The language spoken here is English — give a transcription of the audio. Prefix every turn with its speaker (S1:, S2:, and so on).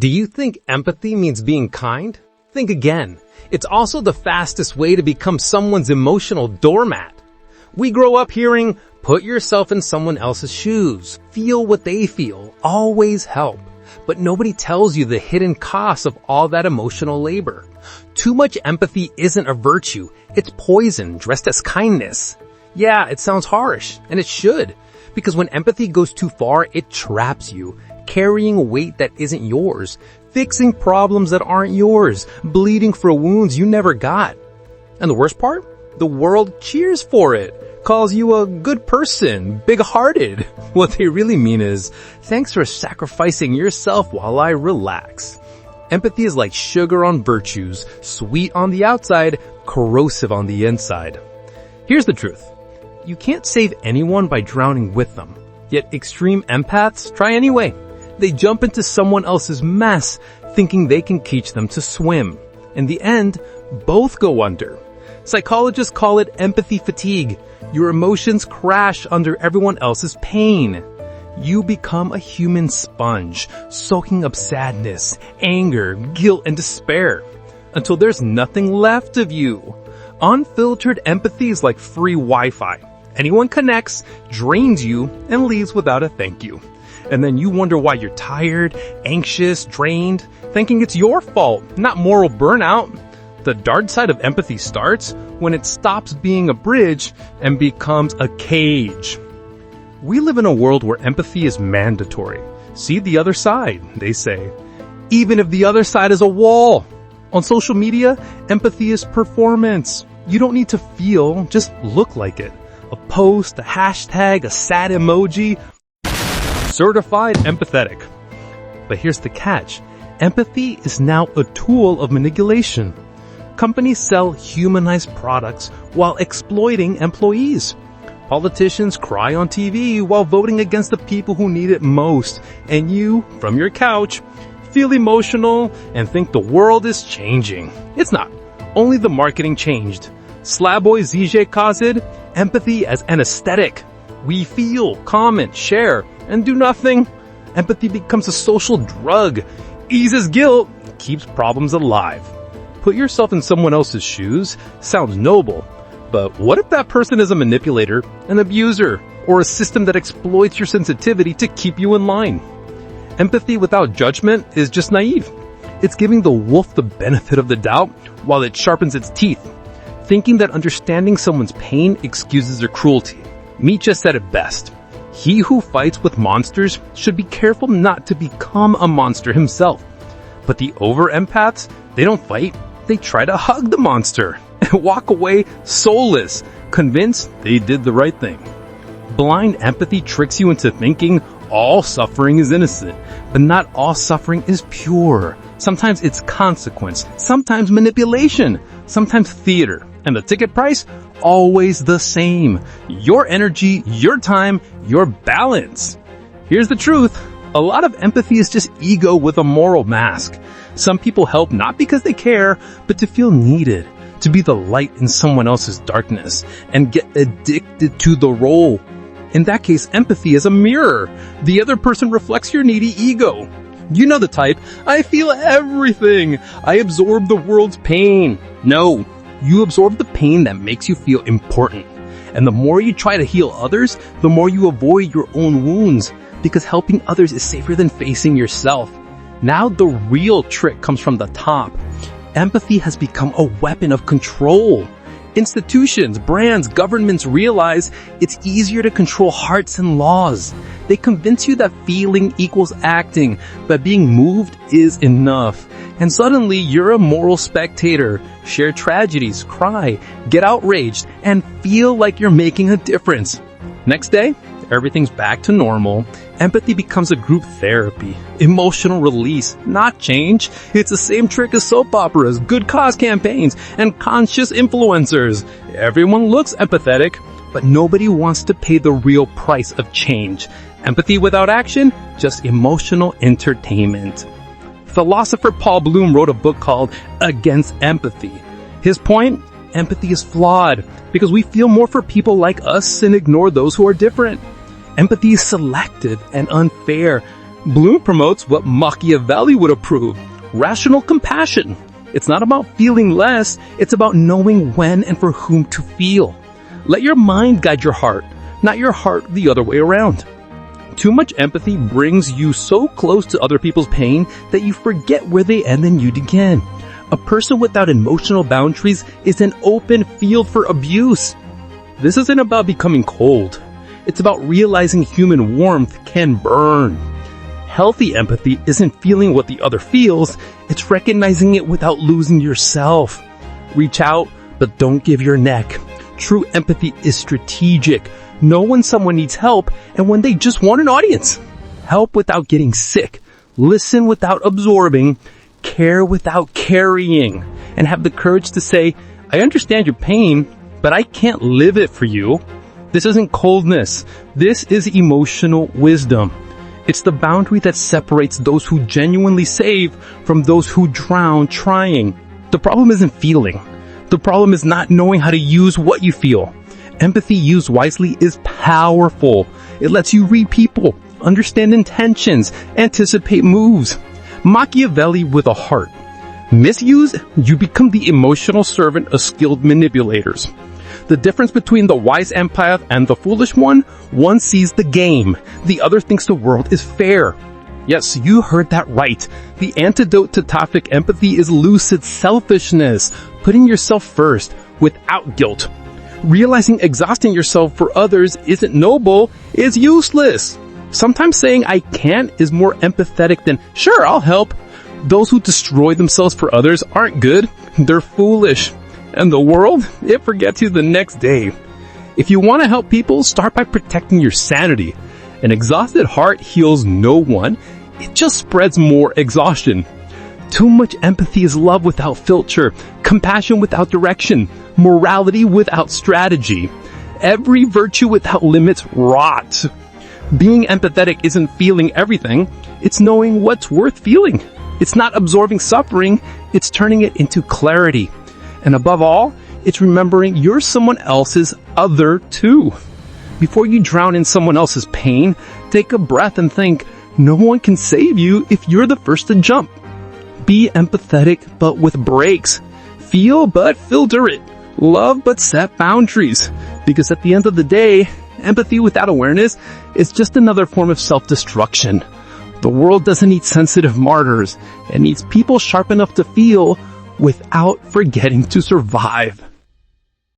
S1: Do you think empathy means being kind? Think again. It's also the fastest way to become someone's emotional doormat. We grow up hearing, put yourself in someone else's shoes, feel what they feel, always help. But nobody tells you the hidden costs of all that emotional labor. Too much empathy isn't a virtue. It's poison dressed as kindness. Yeah, it sounds harsh, and it should. Because when empathy goes too far, it traps you, carrying a weight that isn't yours, fixing problems that aren't yours, bleeding for wounds you never got. And the worst part? The world cheers for it, calls you a good person, big-hearted. What they really mean is, thanks for sacrificing yourself while I relax. Empathy is like sugar on virtues, sweet on the outside, corrosive on the inside. Here's the truth. You can't save anyone by drowning with them. Yet extreme empaths try anyway. They jump into someone else's mess, thinking they can teach them to swim. In the end, both go under. Psychologists call it empathy fatigue. Your emotions crash under everyone else's pain. You become a human sponge, soaking up sadness, anger, guilt, and despair, until there's nothing left of you. Unfiltered empathy is like free Wi-Fi. Anyone connects, drains you, and leaves without a thank you. And then you wonder why you're tired, anxious, drained, thinking it's your fault, not moral burnout. The dark side of empathy starts when it stops being a bridge and becomes a cage. We live in a world where empathy is mandatory. See the other side, they say. Even if the other side is a wall. On social media, empathy is performance. You don't need to feel, just look like it. A post, a hashtag, a sad emoji. Certified empathetic. But here's the catch. Empathy is now a tool of manipulation. Companies sell humanized products while exploiting employees. Politicians cry on TV while voting against the people who need it most. And you, from your couch, feel emotional and think the world is changing. It's not. Only the marketing changed. Slabboy Žižek calls it empathy as anesthetic. We feel, comment, share, and do nothing. Empathy becomes a social drug, eases guilt, keeps problems alive. Put yourself in someone else's shoes sounds noble, but what if that person is a manipulator, an abuser, or a system that exploits your sensitivity to keep you in line? Empathy without judgment is just naive. It's giving the wolf the benefit of the doubt while it sharpens its teeth, thinking that understanding someone's pain excuses their cruelty. Nietzsche said it best. He who fights with monsters should be careful not to become a monster himself. But the over-empaths, they don't fight. They try to hug the monster and walk away soulless, convinced they did the right thing. Blind empathy tricks you into thinking all suffering is innocent, but not all suffering is pure. Sometimes it's consequence, sometimes manipulation, sometimes theater. And the ticket price? Always the same. Your energy, your time, your balance. Here's the truth. A lot of empathy is just ego with a moral mask. Some people help not because they care, but to feel needed, to be the light in someone else's darkness, and get addicted to the role. In that case, empathy is a mirror. The other person reflects your needy ego. You know the type. I feel everything. I absorb the world's pain. No, you absorb the pain that makes you feel important. And the more you try to heal others, the more you avoid your own wounds, because helping others is safer than facing yourself. Now the real trick comes from the top. Empathy has become a weapon of control. Institutions, brands, governments realize it's easier to control hearts and laws. They convince you that feeling equals acting, but being moved is enough. And suddenly you're a moral spectator. Share tragedies, cry, get outraged, and feel like you're making a difference. Next day, everything's back to normal. Empathy becomes a group therapy, emotional release, not change. It's the same trick as soap operas, good cause campaigns, and conscious influencers. Everyone looks empathetic, but nobody wants to pay the real price of change. Empathy without action, just emotional entertainment. Philosopher Paul Bloom wrote a book called Against Empathy. His point? Empathy is flawed because we feel more for people like us and ignore those who are different. Empathy is selective and unfair
S2: Bloom promotes what Machiavelli would approve, rational compassion. It's not about feeling less, it's about knowing when and for whom to feel. Let your mind guide your heart, not your heart the other way around. Too much empathy brings you so close to other people's pain that you forget where they end and you begin. A person without emotional boundaries is an open field for abuse. This isn't about becoming cold. It's about realizing human warmth can burn. Healthy empathy isn't feeling what the other feels, it's recognizing it without losing yourself. Reach out, but don't give your neck. True empathy is strategic. Know when someone needs help and when they just want an audience. Help without getting sick. Listen without absorbing. Care without carrying. And have the courage to say, I understand your pain, but I can't live it for you. This isn't coldness. This is emotional wisdom. It's the boundary that separates those who genuinely save from those who drown trying. The problem isn't feeling. The problem is not knowing how to use what you feel. Empathy used wisely is powerful. It lets you read people, understand intentions, anticipate moves. Machiavelli with a heart. Misused, you become the emotional servant of skilled manipulators. The difference between the wise empath and the foolish one sees the game. The other thinks the world is fair. Yes, you heard that right. The antidote to toxic empathy is lucid selfishness, putting yourself first without guilt. Realizing exhausting yourself for others isn't noble, it's useless. Sometimes saying I can't is more empathetic than, sure, I'll help. Those who destroy themselves for others aren't good, they're foolish. And the world, it forgets you the next day. If you want to help people, start by protecting your sanity. An exhausted heart heals no one, it just spreads more exhaustion. Too much empathy is love without filter, compassion without direction, morality without strategy. Every virtue without limits rots. Being empathetic isn't feeling everything, it's knowing what's worth feeling. It's not absorbing suffering, it's turning it into clarity. And above all, it's remembering you're someone else's other too. Before you drown in someone else's pain, take a breath and think, no one can save you if you're the first to jump. Be empathetic, but with breaks. Feel, but filter it. Love, but set boundaries. Because at the end of the day, empathy without awareness is just another form of self-destruction. The world doesn't need sensitive martyrs. It needs people sharp enough to feel without forgetting to survive.